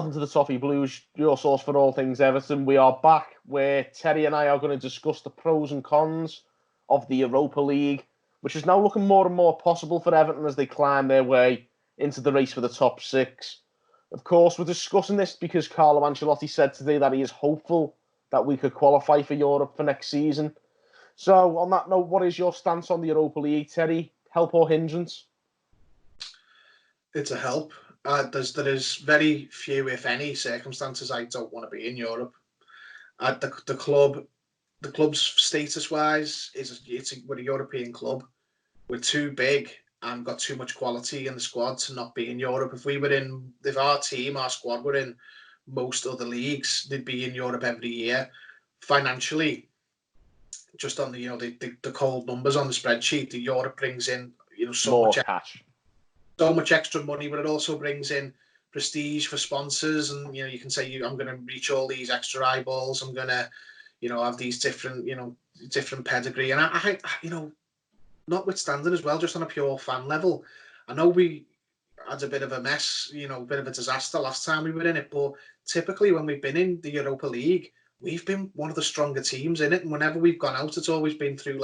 welcome to the Toffee Blues, your source for all things Everton. We are back where Terry and I are going to discuss the pros and cons of the Europa League, which is now looking more and more possible for Everton as they climb their way into the race for the top six. Of course, we're discussing this because Carlo Ancelotti said today that he is hopeful that we could qualify for Europe for next season. So, on that note, what is your stance on the Europa League, Terry? Help or hindrance? It's a help. There is very few, if any, circumstances I don't want to be in Europe. The club's status-wise we're a European club. We're too big and got too much quality in the squad to not be in Europe. If our squad were in most other leagues, they'd be in Europe every year. Financially, just on the cold numbers on the spreadsheet, the Europe brings in so much cash. So much extra money, but it also brings in prestige for sponsors, and you can say I'm going to reach all these extra eyeballs. I'm going to, have these different pedigree, and I notwithstanding as well, just on a pure fan level, I know we had a bit of a mess, a bit of a disaster last time we were in it, but typically when we've been in the Europa League, we've been one of the stronger teams in it, and whenever we've gone out, it's always been through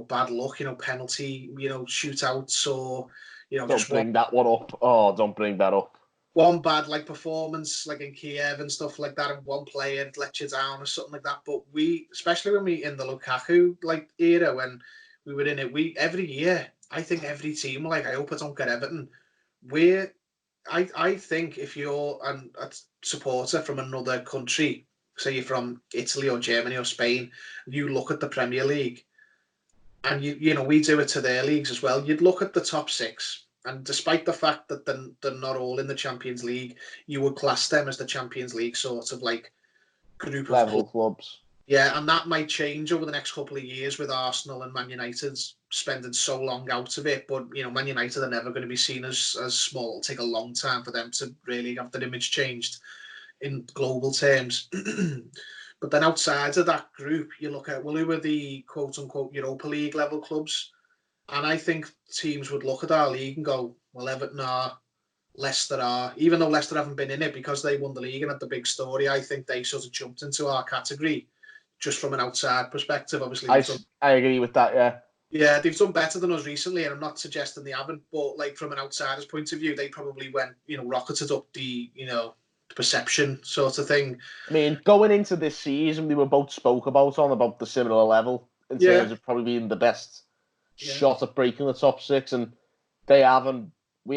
bad luck, penalty, shootouts or. Don't bring that one up. Oh, don't bring that up. One bad performance in Kiev and stuff like that, and one player let you down or something like that. But especially when we in the Lukaku era when we were in it, every year I think every team I hope I don't get Everton. I think if you're a supporter from another country, say you're from Italy or Germany or Spain, you look at the Premier League. And we do it to their leagues as well. You'd look at the top six, and despite the fact that they're not all in the Champions League, you would class them as the Champions League sort of group level clubs. Yeah, and that might change over the next couple of years with Arsenal and Man United spending so long out of it. But Man United are never going to be seen as small. It'll take a long time for them to really have their image changed in global terms. But then outside of that group, you look at, who are the quote-unquote Europa League level clubs? And I think teams would look at our league and go, well, Everton are, Leicester are. Even though Leicester haven't been in it because they won the league and had the big story, I think they sort of jumped into our category just from an outside perspective. Obviously, I agree with that, yeah. Yeah, they've done better than us recently, and I'm not suggesting they haven't, but from an outsider's point of view, they probably went, rocketed up the, perception sort of thing. I mean, going into this season, we were both spoke about the similar level in terms of probably being the best shot at breaking the top six, and we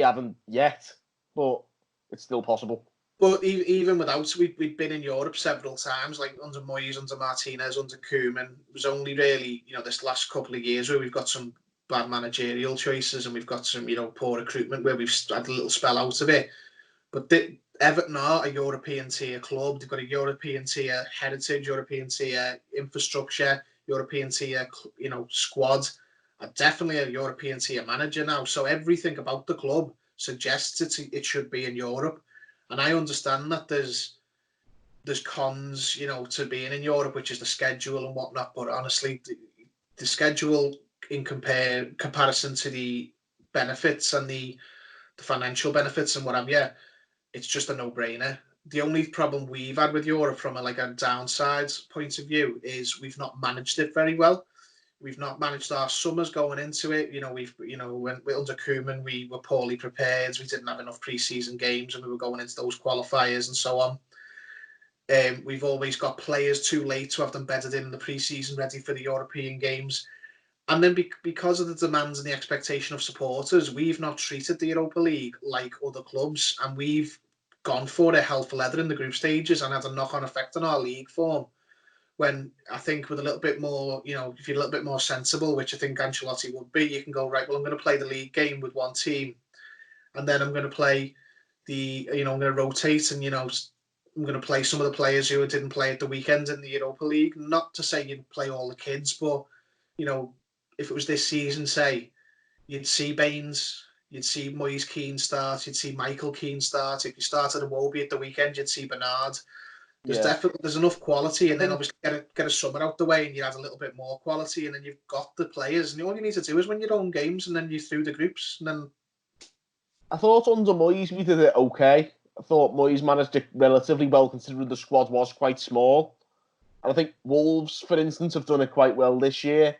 haven't yet, but it's still possible. But even without, we'd been in Europe several times, under Moyes, under Martinez, under Koeman. It was only really, this last couple of years where we've got some bad managerial choices and we've got some, poor recruitment where we've had a little spell out of it. But Everton are a European tier club. They've got a European tier heritage, European tier infrastructure, European tier, squad. Definitely a European tier manager now. So everything about the club suggests it should be in Europe. And I understand that there's cons, to being in Europe, which is the schedule and whatnot. But honestly, the schedule in comparison to the benefits and the financial benefits and what have you, it's just a no-brainer. The only problem we've had with Europe from a downside point of view is we've not managed it very well. We've not managed our summers going into it. When under Koeman, we were poorly prepared. We didn't have enough pre-season games and we were going into those qualifiers and so on. We've always got players too late to have them bedded in the pre-season ready for the European games. And then because of the demands and the expectation of supporters, we've not treated the Europa League like other clubs, and we've gone for it hell for leather in the group stages and had a knock-on effect on our league form. When I think with a little bit more, if you're a little bit more sensible, which I think Ancelotti would be, you can go, right, well, I'm going to play the league game with one team, and then I'm going to play I'm going to rotate and, I'm going to play some of the players who didn't play at the weekend in the Europa League. Not to say you'd play all the kids, but, if it was this season, say, you'd see Baines, you'd see Moyes Keane start, you'd see Michael Keane start. If you started Iwobi at the weekend, you'd see Bernard. There's enough quality, and then obviously get a summer out the way, and you add a little bit more quality, and then you've got the players, and all you need to do is win your own games, and then you're through the groups, and then. I thought under Moyes we did it okay. I thought Moyes managed it relatively well considering the squad was quite small. And I think Wolves, for instance, have done it quite well this year.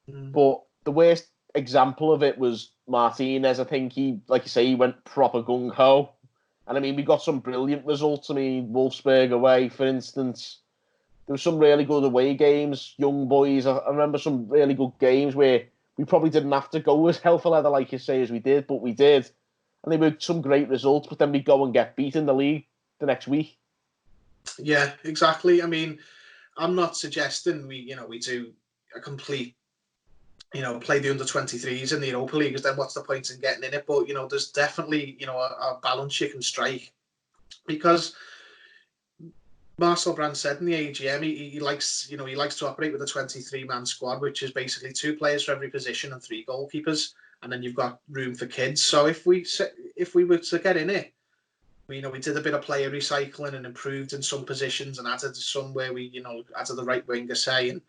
But the worst example of it was Martinez. I think he, like you say, he went proper gung-ho. And I mean, we got some brilliant results. I mean, Wolfsburg away, for instance. There were some really good away games, young boys. I remember some really good games where we probably didn't have to go as hell for leather, like you say, as we did, but we did. And they were some great results, but then we go and get beat in the league the next week. Yeah, exactly. I mean, I'm not suggesting we do a complete, play the under-23s in the Europa League, because then what's the point in getting in it? But, there's definitely, a balance you can strike, because Marcel Brand said in the AGM he likes to operate with a 23-man squad, which is basically 2 players for every position and 3 goalkeepers, and then you've got room for kids. So if we were to get in it, we did a bit of player recycling and improved in some positions and added some where we added the right winger, say, and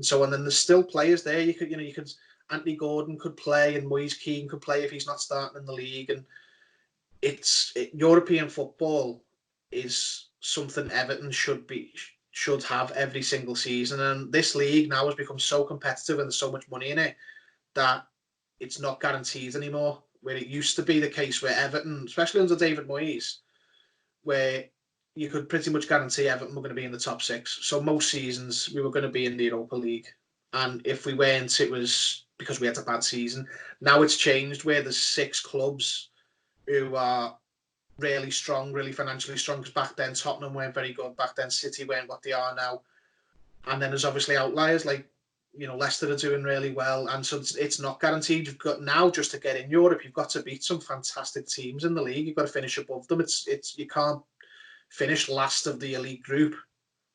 so on. Then there's still players there. You could Anthony Gordon could play, and Moise Keane could play if he's not starting in the league. And European football is something Everton should have every single season. And this league now has become so competitive and there's so much money in it that it's not guaranteed anymore. Where it used to be the case where Everton, especially under David Moyes, where you could pretty much guarantee Everton were going to be in the top 6. So most seasons we were going to be in the Europa League. And if we weren't, it was because we had a bad season. Now it's changed where there's 6 clubs who are really strong, really financially strong, because back then Tottenham weren't very good. Back then City weren't what they are now. And then there's obviously outliers like, Leicester are doing really well. And so it's not guaranteed. You've got now, just to get in Europe, you've got to beat some fantastic teams in the league. You've got to finish above them. You can't finish last of the elite group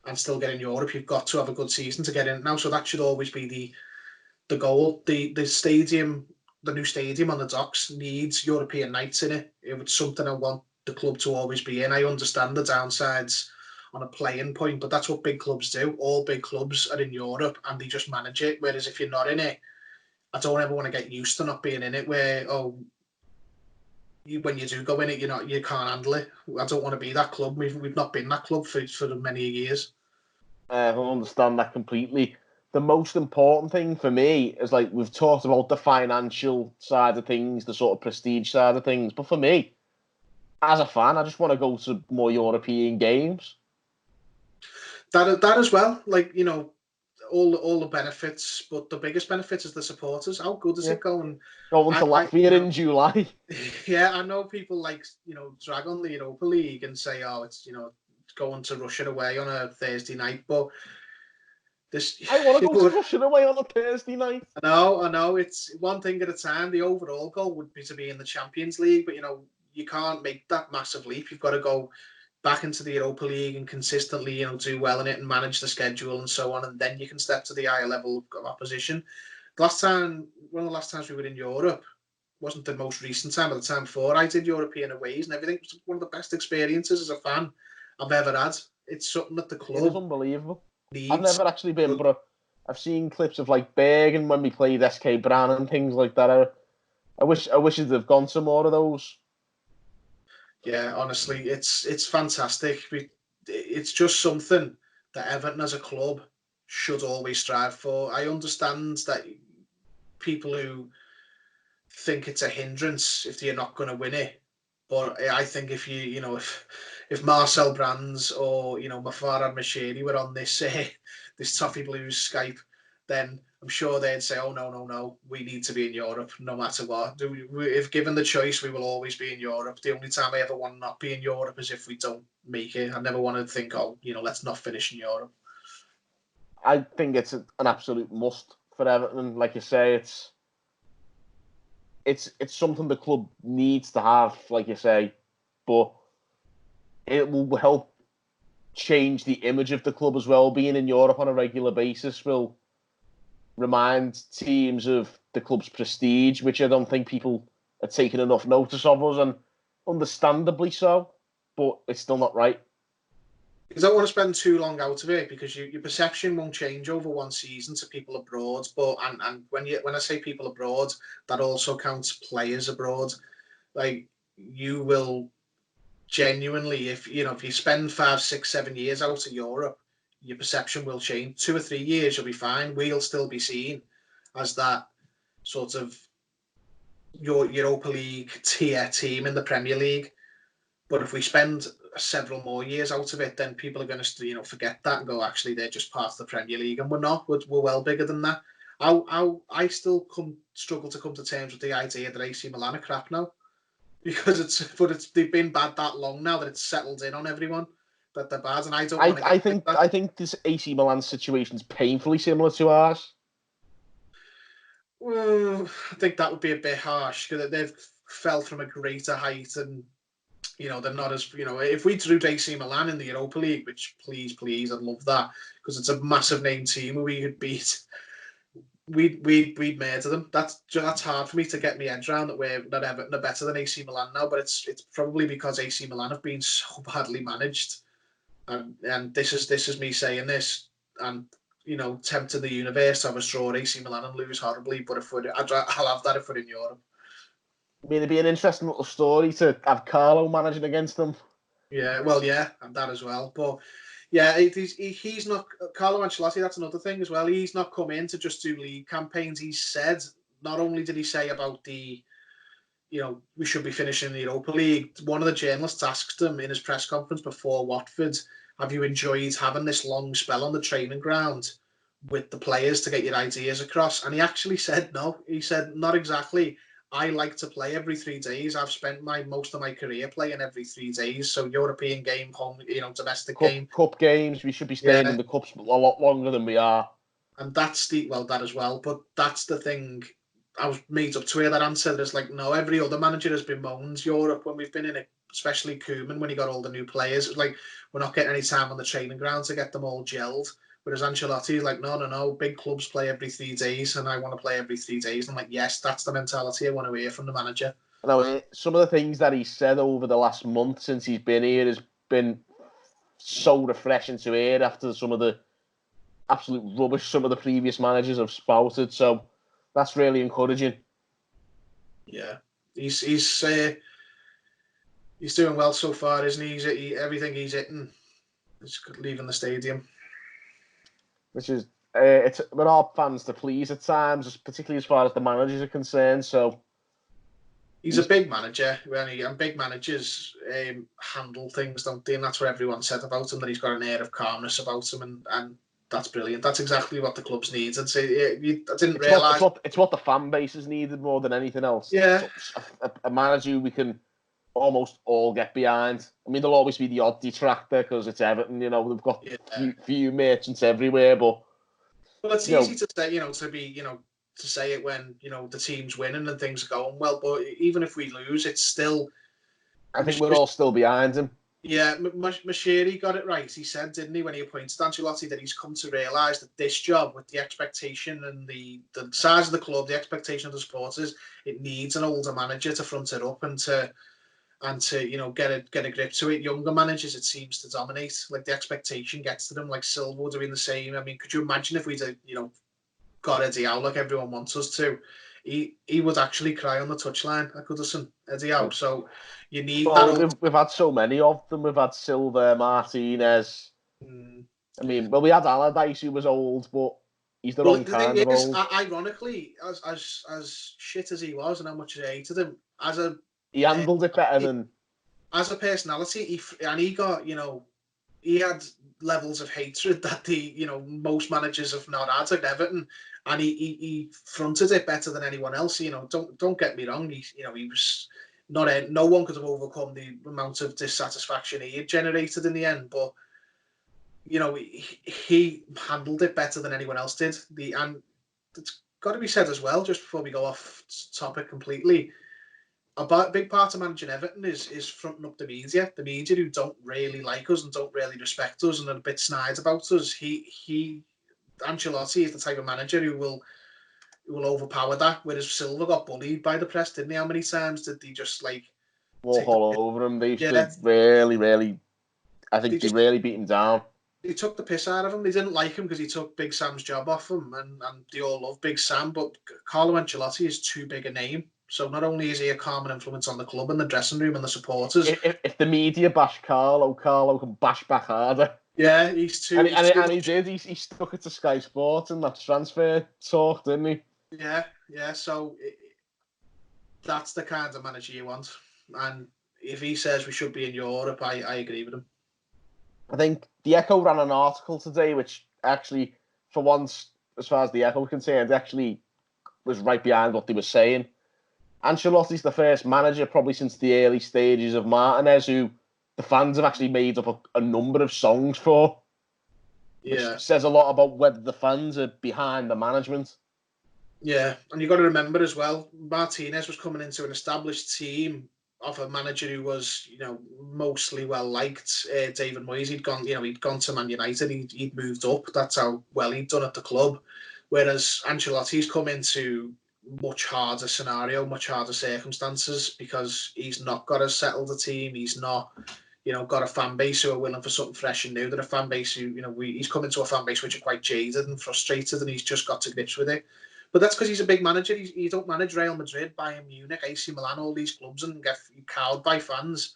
and still get in Europe. You've got to have a good season to get in now. So that should always be the goal. The stadium, the new stadium on the docks needs European nights in it. It's something I want the club to always be in. I understand the downsides on a playing point, but that's what big clubs do. All big clubs are in Europe and they just manage it. Whereas if you're not in it, I don't ever want to get used to not being in it, where when you do go in it, you can't handle it. I don't want to be that club. We've not been that club for many years. I understand that completely. The most important thing for me is, like, we've talked about the financial side of things, the sort of prestige side of things, but for me, as a fan, I just want to go to more European games. That as well, like, all the benefits, but the biggest benefit is the supporters. How good is it going? Going to Latvia in July. Yeah, I know people drag on the Europa League and say, oh, it's going to Russia away on a Thursday night, but I want to go to Russia away on a Thursday night. I know. It's one thing at a time. The overall goal would be to be in the Champions League, but you can't make that massive leap. You've got to go back into the Europa League and consistently, do well in it and manage the schedule and so on, and then you can step to the higher level of opposition. One of the last times we were in Europe wasn't the most recent time, but the time before I did European aways and everything. It was one of the best experiences as a fan I've ever had. It's something that the club It is unbelievable. needs. I've never actually been, but I've seen clips of like Bergen when we played SK Brann and things like that. I wish they'd have gone to more of those. Yeah, honestly, it's fantastic. It's just something that Everton as a club should always strive for. I understand that people who think it's a hindrance if you're not going to win it, but I think if if Marcel Brands or Mafarad Mashiri were on this this Toffee Blues Skype, then I'm sure they'd say, oh, no, we need to be in Europe no matter what. If given the choice, we will always be in Europe. The only time I ever want to not be in Europe is if we don't make it. I never want to think, let's not finish in Europe. I think it's an absolute must for Everton. Like you say, it's something the club needs to have, like you say, but it will help change the image of the club as well. Being in Europe on a regular basis will remind teams of the club's prestige, which I don't think people are taking enough notice of us, and understandably so, but it's still not right. You don't want to spend too long out of it, because your perception won't change over one season to people abroad. But and when I say people abroad, that also counts players abroad. Like, you will genuinely, if you spend 5, 6, 7 years out of Europe, your perception will change. 2 or 3 years, you'll be fine. We'll still be seen as that sort of your Europa League tier team in the Premier League. But if we spend several more years out of it, then people are going to forget that and go, actually, they're just part of the Premier League, and we're not. We're well bigger than that. I still struggle to come to terms with the idea that AC Milan are crap now, because they've been bad that long now that it's settled in on everyone that they're bad, and I don't want to. I think this AC Milan situation is painfully similar to ours. Well, I think that would be a bit harsh, because they've fell from a greater height, and they're not as if we drew AC Milan in the Europa League, which please, I'd love that, because it's a massive name team who we could beat. We'd murder them. That's hard for me to get my head around, that we're not Everton are better than AC Milan now, but it's probably because AC Milan have been so badly managed, and this is me saying this, and tempting the universe to have us draw AC Milan and lose horribly. But I'll have that if we're in Europe. I mean, it'd be an interesting little story to have Carlo managing against them. Yeah, well, yeah, and that as well. But yeah, he's not Carlo Ancelotti. That's another thing as well. He's not come in to just do league campaigns. He said, not only did he say about we should be finishing the Europa League. One of the journalists asked him in his press conference before Watford, have you enjoyed having this long spell on the training ground with the players to get your ideas across? And he actually said no. He said, not exactly. I like to play every 3 days. I've spent most of my career playing every 3 days. So European game, home, domestic game. Cup games, we should be staying in the cups a lot longer than we are. And that's that as well. But that's the thing. I was made up to hear that answer. There's no, every other manager has been moaned Europe when we've been in it, especially Koeman when he got all the new players. It's we're not getting any time on the training ground to get them all gelled. Whereas Ancelotti is no, big clubs play every 3 days, and I want to play every 3 days. And I'm yes, that's the mentality I want to hear from the manager. Now, some of the things that he said over the last month since he's been here has been so refreshing to hear after some of the absolute rubbish some of the previous managers have spouted. So that's really encouraging. Yeah, he's doing well so far, isn't he? Everything he's hitting is leaving the stadium. Which is, we're all fans to please at times, particularly as far as the managers are concerned. So he's a big manager, and big managers handle things, don't they? And that's what everyone said about him, that he's got an air of calmness about him, and that's brilliant. That's exactly what the clubs need. I'd say I didn't realise it's what the fan base has needed more than anything else. Yeah, a manager who we can almost all get behind. I mean, there'll always be the odd detractor because it's Everton. They've got few merchants everywhere, but it's easy to say, to be, to say it when the team's winning and things are going well. But even if we lose, it's still. I think we're all still behind him. Yeah, Mashiri got it right. He said, didn't he, when he appointed Ancelotti, that he's come to realise that this job, with the expectation and the size of the club, the expectation of the supporters, it needs an older manager to front it up and to get a grip to it. Younger managers, it seems to dominate. The expectation gets to them. Silva doing the same. I mean, could you imagine if we'd got Eddie Howe like everyone wants us to? He would actually cry on the touchline at Goodison, Eddie Howe. So you need that. We've had so many of them. We've had Silva, Martinez. I mean, we had Allardyce, who was old, but he's the wrong kind of old. Ironically, as shit as he was and how much I hated him, he handled it better than as a personality. He got he had levels of hatred that most managers have not had at Everton, and he fronted it better than anyone else. Don't get me wrong. He was not. No one could have overcome the amount of dissatisfaction he had generated in the end, but he handled it better than anyone else did. And it's got to be said as well, just before we go off topic completely. A big part of managing Everton is fronting up the media who don't really like us and don't really respect us and are a bit snide about us. Ancelotti is the type of manager who will overpower that. Whereas Silva got bullied by the press, didn't he? How many times did he just walk all over him? They used to really, I think they really beat him down. They took the piss out of him. They didn't like him because he took Big Sam's job off him, and they all love Big Sam. But Carlo Ancelotti is too big a name So not only is he a calming influence on the club and the dressing room and the supporters. If the media bash Carlo can bash back harder. Yeah, he's too. And he did. He stuck it to Sky Sports and that transfer talk, didn't he? Yeah. So that's the kind of manager you want. And if he says we should be in Europe, I agree with him. I think the Echo ran an article today, which actually, for once, as far as the Echo was concerned, actually was right behind what they were saying. Ancelotti's the first manager, probably since the early stages of Martinez, who the fans have actually made up a number of songs for. Which says a lot about whether the fans are behind the management. Yeah, and you've got to remember as well, Martinez was coming into an established team of a manager who was, mostly well liked. David Moyes, he'd gone to Man United, he'd moved up. That's how well he'd done at the club. Whereas Ancelotti's come into much harder scenario, much harder circumstances, because he's not got to settle the team. He's not, got a fan base who are willing for something fresh and new. They're a fan base who, he's come into a fan base which are quite jaded and frustrated, and he's just got to grips with it. But that's because he's a big manager. You don't manage Real Madrid, Bayern Munich, AC Milan, all these clubs, and get cowed by fans.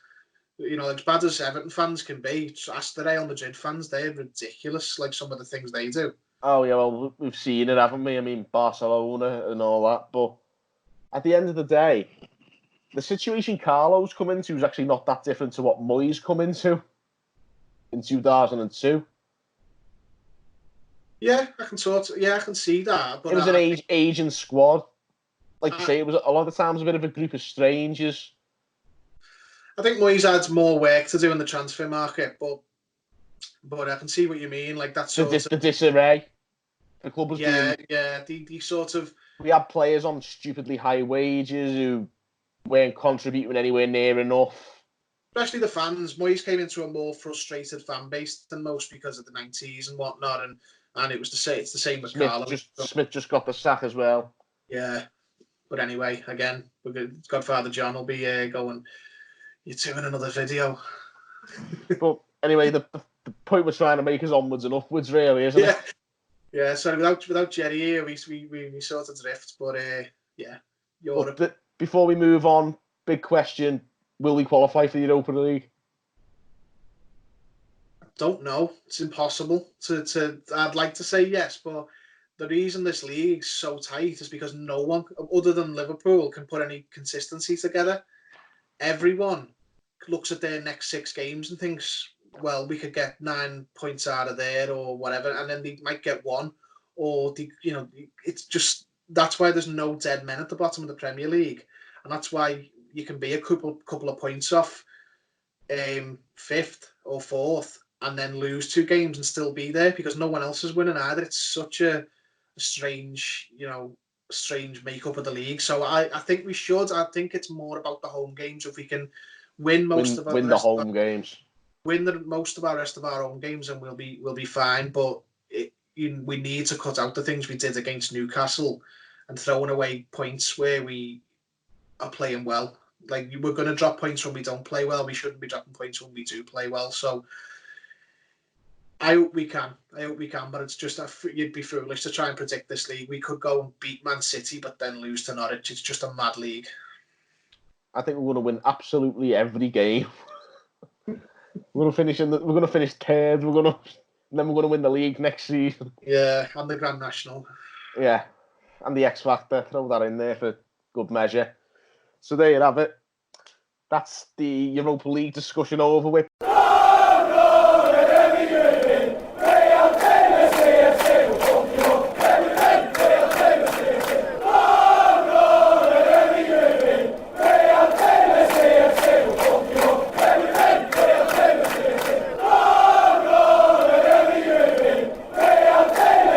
As bad as Everton fans can be, ask the Real Madrid fans, they're ridiculous, like some of the things they do. Oh, yeah, well, we've seen it, haven't we? I mean, Barcelona and all that. But at the end of the day, the situation Carlo's come into is actually not that different to what Moyes come into in 2002. Yeah, I can see that. But it was an aging squad. Like you say, it was a lot of the times a bit of a group of strangers. I think Moyes had more work to do in the transfer market, but I can see what you mean. Like that's the disarray. The club was doing. Yeah. The sort of. We had players on stupidly high wages who weren't contributing anywhere near enough. Especially the fans. Moyes came into a more frustrated fan base than most because of the 90s and whatnot, and it was it's the same with Carlo. Smith just got the sack as well. Yeah, but anyway, again, Godfather John will be going. You're doing another video. But anyway, the point we're trying to make is onwards and upwards, really, isn't it? Yeah. So without Jerry here, we sort of drift. But yeah, Europe. But before we move on, big question: will we qualify for the Europa League? I don't know. It's impossible to. I'd like to say yes, but the reason this league's so tight is because no one other than Liverpool can put any consistency together. Everyone looks at their next 6 games and thinks, well, we could get 9 points out of there or whatever, and then they might get 1, or it's just that's why there's no dead men at the bottom of the Premier League, and that's why you can be a couple of points off 5th or 4th and then lose 2 games and still be there because no one else is winning either. It's such a strange, strange makeup of the league. So I think we should. I think it's more about the home games. If we can win most of our rest of our home games, and we'll be fine. But we need to cut out the things we did against Newcastle and throwing away points where we are playing well. Like, we're going to drop points when we don't play well. We shouldn't be dropping points when we do play well. So I hope we can, but it's just you'd be foolish to try and predict this league. We could go and beat Man City, but then lose to Norwich. It's just a mad league. I think we're going to win absolutely every game. We're going to finish third. And then we're going to win the league next season. Yeah, and the Grand National. Yeah, and the X Factor. Throw that in there for good measure. So there you have it. That's the Europa League discussion over with.